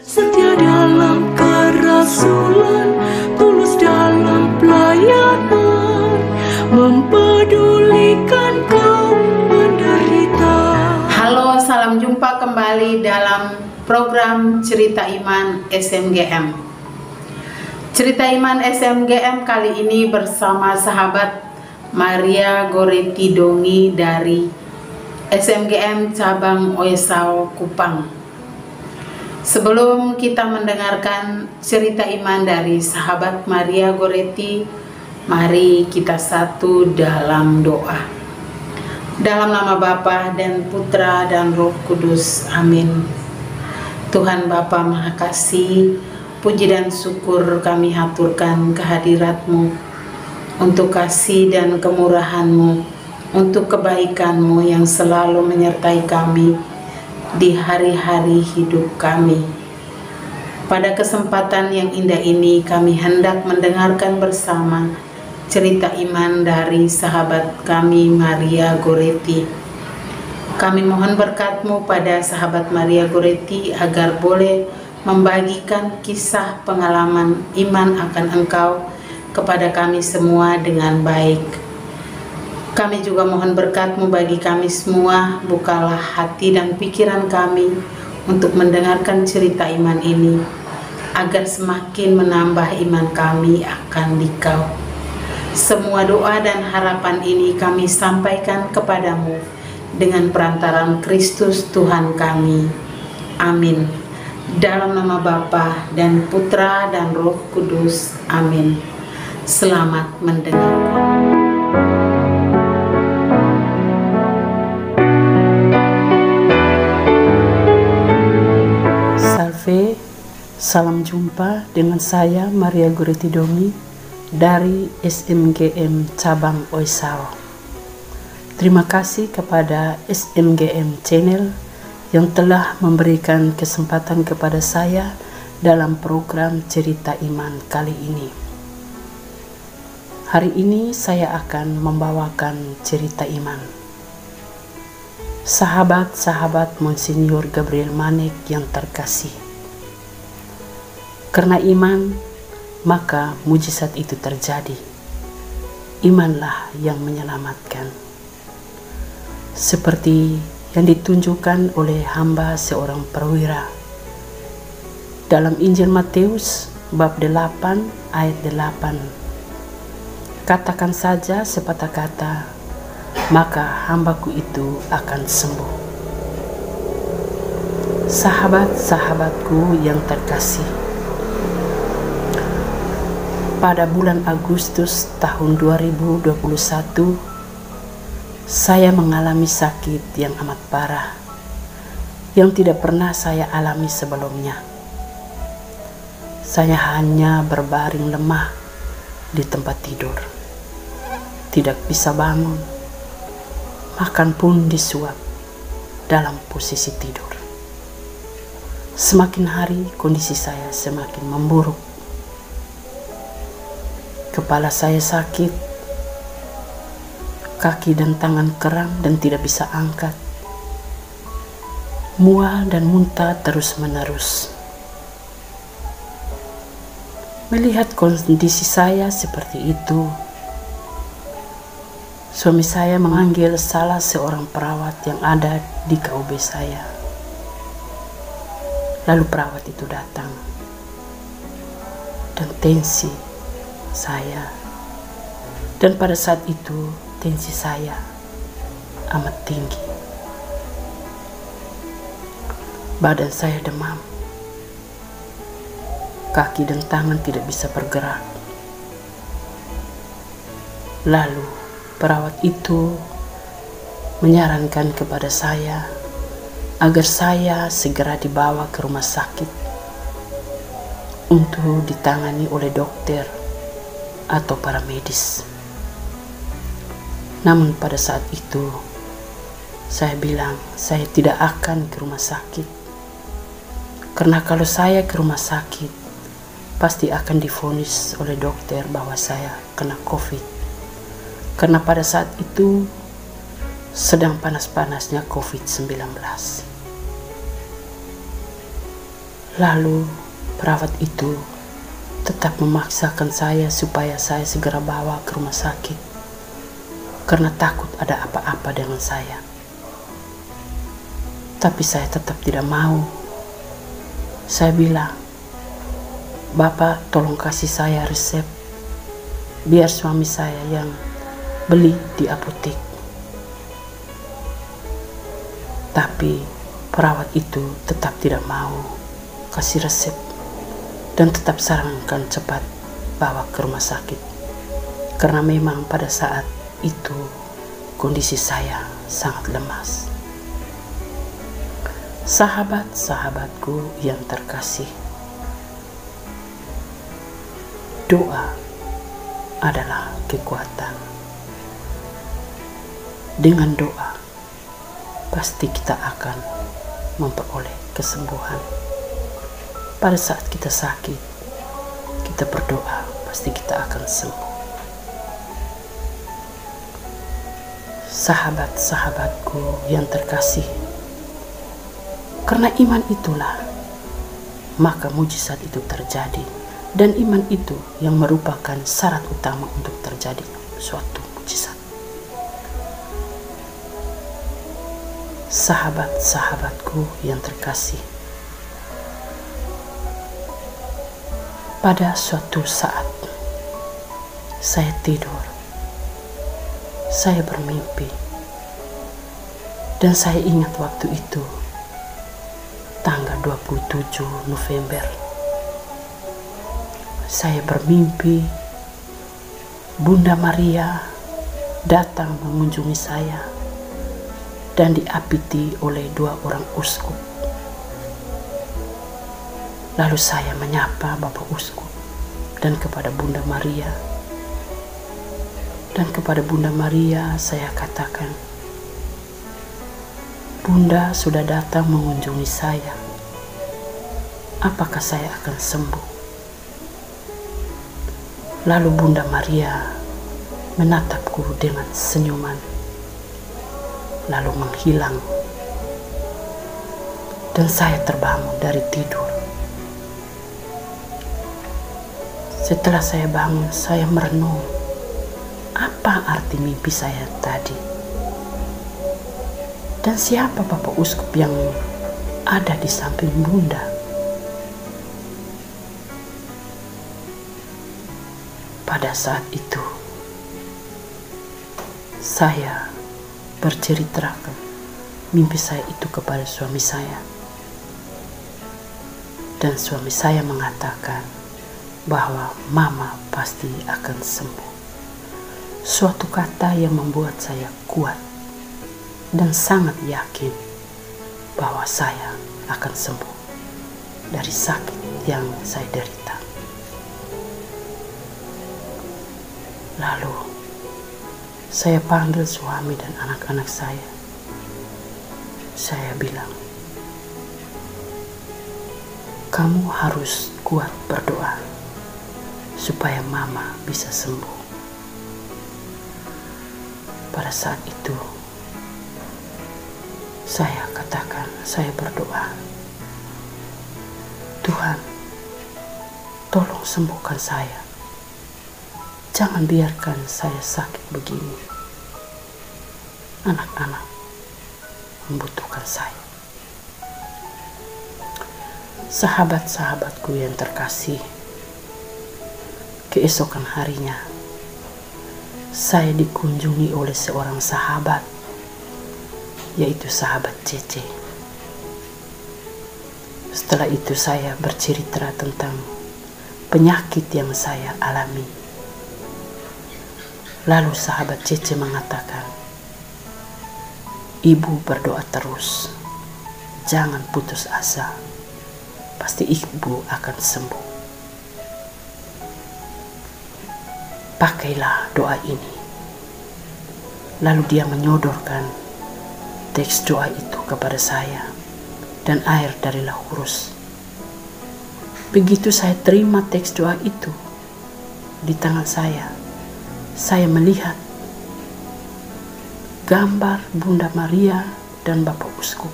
setia dalam kerasulan, tulus dalam pelayanan, mempedulikan kaum menderita. Halo, salam jumpa kembali dalam program Cerita Iman SMGM. Cerita Iman SMGM kali ini bersama sahabat Maria Goretti Dongi dari SMGM Cabang Oesau Kupang. Sebelum kita mendengarkan cerita iman dari sahabat Maria Goretti, mari kita satu dalam doa. Dalam nama Bapa dan Putra dan Roh Kudus, amin. Tuhan Bapa Maha Kasih, puji dan syukur kami haturkan kehadirat-Mu untuk kasih dan kemurahan-Mu, untuk kebaikan-Mu yang selalu menyertai kami di hari-hari hidup kami. Pada kesempatan yang indah ini kami hendak mendengarkan bersama cerita iman dari sahabat kami Maria Goretti. Kami mohon berkat-Mu pada sahabat Maria Goretti agar boleh membagikan kisah pengalaman iman akan Engkau kepada kami semua dengan baik. Kami juga mohon berkat-Mu bagi kami semua, bukalah hati dan pikiran kami untuk mendengarkan cerita iman ini, agar semakin menambah iman kami akan Dikau. Semua doa dan harapan ini kami sampaikan kepadamu dengan perantaraan Kristus Tuhan kami. Amin. Dalam nama Bapa dan Putra dan Roh Kudus. Amin. Selamat mendengarkan. Salam jumpa dengan saya Maria Goretti Dongi dari SMGM Cabang Oesau. Terima kasih kepada SMGM Channel yang telah memberikan kesempatan kepada saya dalam program Cerita Iman kali ini. Hari ini saya akan membawakan cerita iman. Sahabat-sahabat Monsinyur Gabriel Manek yang terkasih. Karena iman, maka mujizat itu terjadi. Imanlah yang menyelamatkan. Seperti yang ditunjukkan oleh hamba seorang perwira. Dalam Injil Matius bab 8 ayat 8. Katakan saja sepatah kata, maka hambaku itu akan sembuh. Sahabat-sahabatku yang terkasih, pada bulan Agustus tahun 2021, saya mengalami sakit yang amat parah, yang tidak pernah saya alami sebelumnya. Saya hanya berbaring lemah di tempat tidur, tidak bisa bangun, makan pun disuap dalam posisi tidur. Semakin hari kondisi saya semakin memburuk. Kepala saya sakit, kaki dan tangan kram dan tidak bisa angkat. Mual dan muntah terus-menerus. Melihat kondisi saya seperti itu, suami saya memanggil salah seorang perawat yang ada di KUB saya. Lalu perawat itu datang, dan tensi saya, dan pada saat itu tensi saya amat tinggi. Badan saya demam, kaki dan tangan tidak bisa bergerak. Lalu perawat itu menyarankan kepada saya agar saya segera dibawa ke rumah sakit untuk ditangani oleh dokter atau para medis. Namun pada saat itu saya bilang saya tidak akan ke rumah sakit, karena kalau saya ke rumah sakit pasti akan divonis oleh dokter bahwa saya kena COVID, karena pada saat itu sedang panas-panasnya COVID-19. Lalu perawat itu tetap memaksakan saya supaya saya segera bawa ke rumah sakit karena takut ada apa-apa dengan saya. Tapi saya tetap tidak mau. Saya bilang, "Bapak tolong kasih saya resep biar suami saya yang beli di apotek." Tapi perawat itu tetap tidak mau kasih resep dan tetap sarankan cepat bawa ke rumah sakit karena memang pada saat itu kondisi saya sangat lemas. Sahabat-sahabatku yang terkasih, doa adalah kekuatan. Dengan doa pasti kita akan memperoleh kesembuhan. Pada saat kita sakit, kita berdoa, pasti kita akan sembuh. Sahabat-sahabatku yang terkasih, karena iman itulah maka mujizat itu terjadi, dan iman itu yang merupakan syarat utama untuk terjadi suatu mujizat. Sahabat-sahabatku yang terkasih, pada suatu saat saya tidur, saya bermimpi, dan saya ingat waktu itu tanggal 27 November. Saya bermimpi Bunda Maria datang mengunjungi saya dan diapiti oleh 2 orang uskup. Lalu saya menyapa Bapak Uskup dan kepada Bunda Maria. Dan kepada Bunda Maria saya katakan, "Bunda sudah datang mengunjungi saya. Apakah saya akan sembuh?" Lalu Bunda Maria menatapku dengan senyuman, lalu menghilang. Dan saya terbangun dari tidur. Setelah saya bangun, saya merenung, apa arti mimpi saya tadi? Dan siapa Bapak Uskup yang ada di samping Bunda? Pada saat itu, saya berceritakan mimpi saya itu kepada suami saya. Dan suami saya mengatakan bahwa mama pasti akan sembuh. Suatu kata yang membuat saya kuat dan sangat yakin bahwa saya akan sembuh dari sakit yang saya derita. Lalu saya panggil suami dan anak-anak saya. Saya bilang, "Kamu harus kuat berdoa supaya mama bisa sembuh." Pada saat itu saya katakan, saya berdoa, "Tuhan, tolong sembuhkan saya. Jangan biarkan saya sakit begini. Anak-anak membutuhkan saya." Sahabat-sahabatku yang terkasih, keesokan harinya saya dikunjungi oleh seorang sahabat, yaitu sahabat Cece. Setelah itu saya bercerita tentang penyakit yang saya alami. Lalu sahabat Cece mengatakan, "Ibu berdoa terus, jangan putus asa, pasti ibu akan sembuh. Pakailah doa ini." Lalu dia menyodorkan teks doa itu kepada saya dan air dari Lahurus. Begitu saya terima teks doa itu di tangan saya melihat gambar Bunda Maria dan Bapak Uskup.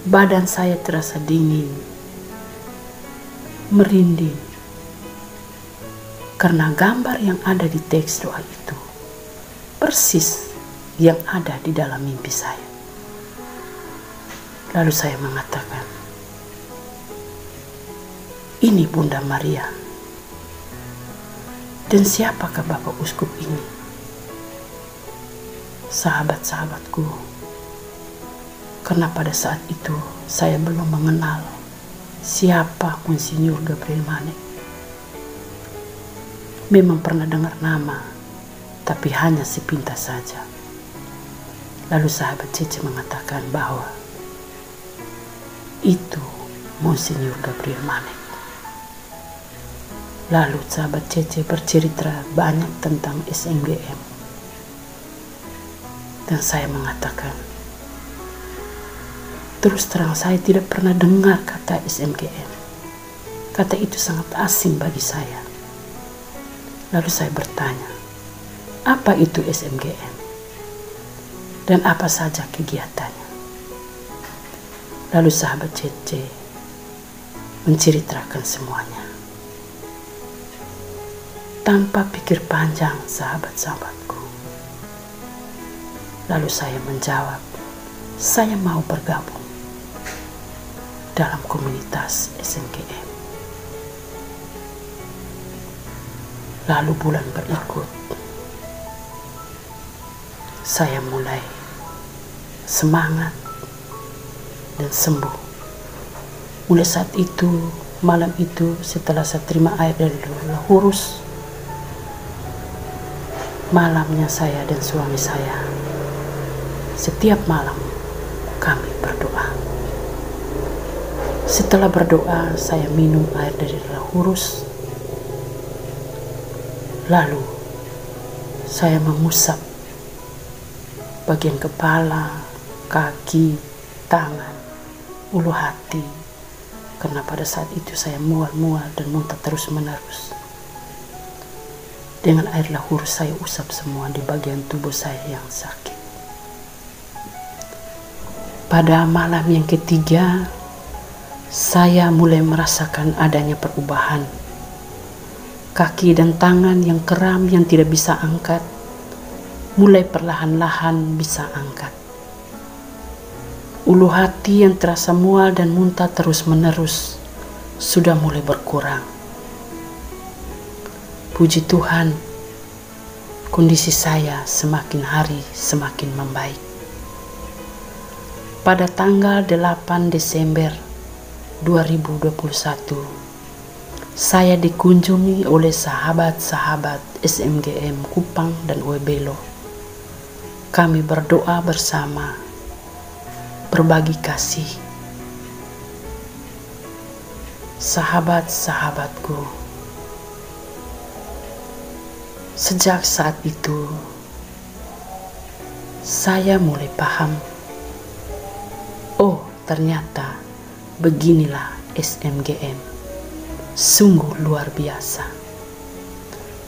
Badan saya terasa dingin, merinding, karena gambar yang ada di teks doa itu persis yang ada di dalam mimpi saya. Lalu saya mengatakan, ini Bunda Maria. Dan siapakah Bapak Uskup ini? Sahabat-sahabatku, karena pada saat itu saya belum mengenal siapa Monsinyur Gabriel Manek. Memang pernah dengar nama, tapi hanya sepintas saja. Lalu sahabat Cece mengatakan bahwa itu Monsinyur Gabriel Manek. Lalu sahabat Cece bercerita banyak tentang SMGM. Dan saya mengatakan, terus terang saya tidak pernah dengar kata SMGM. Kata itu sangat asing bagi saya. Lalu saya bertanya, apa itu SMGM? Dan apa saja kegiatannya? Lalu sahabat Cece menceritakan semuanya. Tanpa pikir panjang sahabat-sahabatku. Lalu saya menjawab, saya mau bergabung dalam komunitas SMGM. Lalu bulan berikut, saya mulai semangat dan sembuh. Mulai saat itu, malam itu setelah saya terima air dari Roh Kudus, malamnya saya dan suami saya setiap malam kami berdoa. Setelah berdoa, saya minum air dari Roh Kudus. Lalu saya mengusap bagian kepala, kaki, tangan, ulu hati, karena pada saat itu saya mual-mual dan muntah terus-menerus. Dengan air Roh Kudus saya usap semua di bagian tubuh saya yang sakit. Pada malam yang ketiga, saya mulai merasakan adanya perubahan. Kaki dan tangan yang kram yang tidak bisa angkat, mulai perlahan-lahan bisa angkat. Ulu hati yang terasa mual dan muntah terus-menerus sudah mulai berkurang. Puji Tuhan, kondisi saya semakin hari semakin membaik. Pada tanggal 8 Desember 2021, saya dikunjungi oleh sahabat-sahabat SMGM Kupang dan Uebelo. Kami berdoa bersama, berbagi kasih. Sahabat-sahabatku, sejak saat itu saya mulai paham, oh ternyata beginilah SMGM, sungguh luar biasa.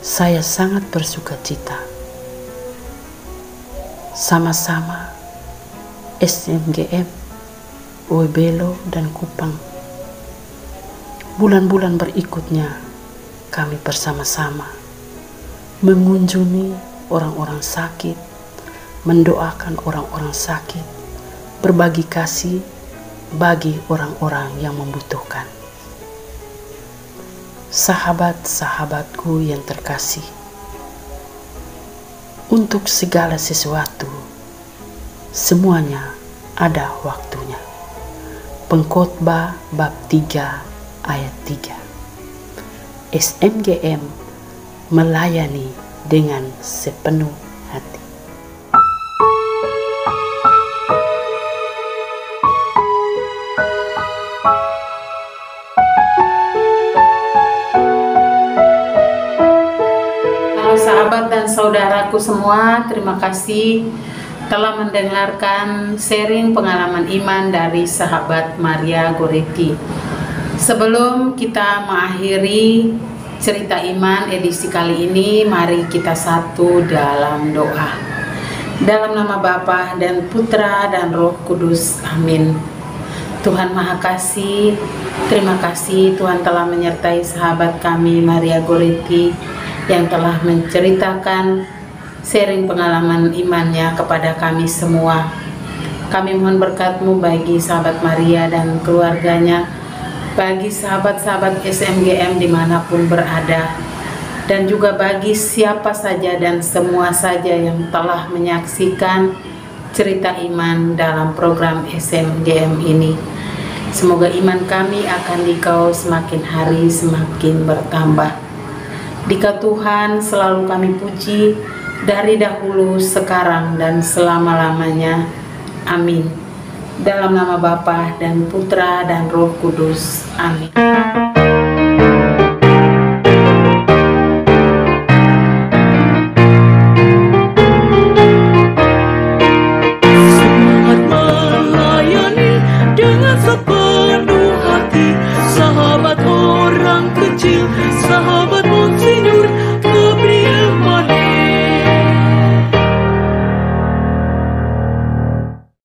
Saya sangat bersukacita. Sama-sama SMGM, Uebelo dan Kupang. Bulan-bulan berikutnya kami bersama-sama mengunjungi orang-orang sakit, mendoakan orang-orang sakit, berbagi kasih bagi orang-orang yang membutuhkan. Sahabat-sahabatku yang terkasih, untuk segala sesuatu semuanya ada waktunya. Pengkhotbah bab 3 ayat 3. SMGM melayani dengan sepenuh hati. Halo sahabat dan saudaraku semua, terima kasih telah mendengarkan sharing pengalaman iman dari sahabat Maria Goretti. Sebelum kita mengakhiri cerita iman edisi kali ini, mari kita satu dalam doa. Dalam nama Bapa dan Putra dan Roh Kudus, amin. Tuhan Maha Kasih, terima kasih Tuhan telah menyertai sahabat kami Maria Goretti yang telah menceritakan sharing pengalaman imannya kepada kami semua. Kami mohon berkat-Mu bagi sahabat Maria dan keluarganya, bagi sahabat-sahabat SMGM dimanapun berada, dan juga bagi siapa saja dan semua saja yang telah menyaksikan cerita iman dalam program SMGM ini. Semoga iman kami akan Dikau semakin hari semakin bertambah. Dikau Tuhan selalu kami puji dari dahulu, sekarang, dan selama-lamanya. Amin. Dalam nama Bapa dan Putra dan Roh Kudus. Amin.